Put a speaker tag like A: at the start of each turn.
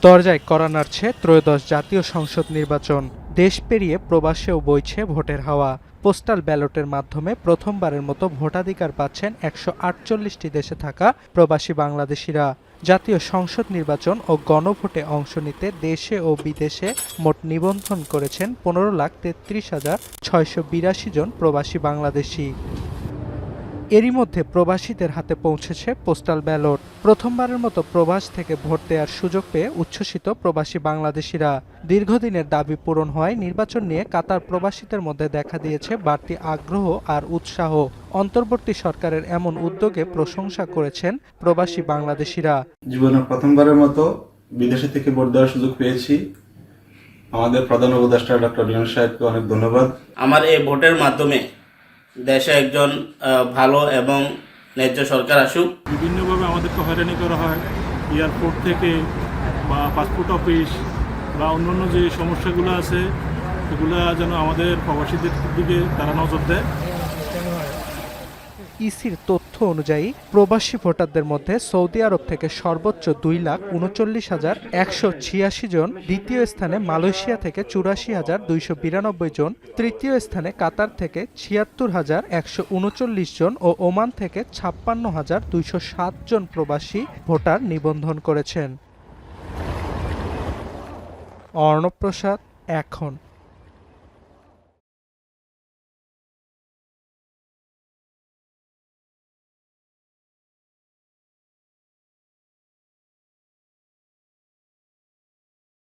A: দরজায় কড়া নাড়ছে ত্রয়োদশ জাতীয় সংসদ নির্বাচন। দেশ পেরিয়ে প্রবাসেও বইছে ভোটের হাওয়া। পোস্টাল ব্যালটের মাধ্যমে প্রথমবারের মতো ভোটাধিকার পাচ্ছেন ১৪৮টি দেশে থাকা প্রবাসী বাংলাদেশিরা। জাতীয় সংসদ নির্বাচন ও গণভোটে অংশ নিতে দেশে ও বিদেশে মোট নিবন্ধন করেছেন ১৫,৩৩,৬৮২ জন প্রবাসী বাংলাদেশি। এরই মধ্যে প্রবাসীদের হাতে পৌঁছেছে পোস্টাল ব্যালট। প্রথমবারের মতো প্রবাস থেকে ভোট দেওয়ার সুযোগ পেয়ে উচ্ছ্বসিত প্রবাসী বাংলাদেশিরা। দীর্ঘদিনের দাবি পূরণ হওয়ায় নির্বাচন নিয়ে কাতার প্রবাসীদের মধ্যে দেখা দিয়েছে বাড়তি আগ্রহ আর উৎসাহ। অন্তর্বর্তী সরকারের এমন উদ্যোগে প্রশংসা করেছেন প্রবাসী বাংলাদেশিরা।
B: জীবনের প্রথমবারের মতো বিদেশে থেকে ভোট দেওয়ার সুযোগ পেয়েছি। আমাদের প্রধান উপদেষ্টা ডক্টর রিয়ান সাহেবকে অনেক ধন্যবাদ।
C: আমার এই ভোটের মাধ্যমে দেশে একজন ভালো এবং ন্যায্য সরকার আসুক।
D: বিভিন্নভাবে আমাদেরকে হয়রানি করা হয়, এয়ারপোর্ট থেকে বা পাসপোর্ট অফিস বা অন্যান্য যে সমস্যাগুলো আছে এগুলো যেন আমাদের প্রবাসীদের দিকে তারা নজর দেয়।
A: ইসির তথ্য অনুযায়ী প্রবাসী ভোটারদের মধ্যে সৌদি আরব থেকে সর্বোচ্চ ২,৩৯,১৮৬ জন, দ্বিতীয় স্থানে মালয়েশিয়া থেকে ৮৪,২৯২ জন, তৃতীয় স্থানে কাতার থেকে ৭৬,১৩৯ জন ও ওমান থেকে ৫৬,২০৭ জন প্রবাসী ভোটার নিবন্ধন করেছেন। অর্ণব প্রসাদ, এখন।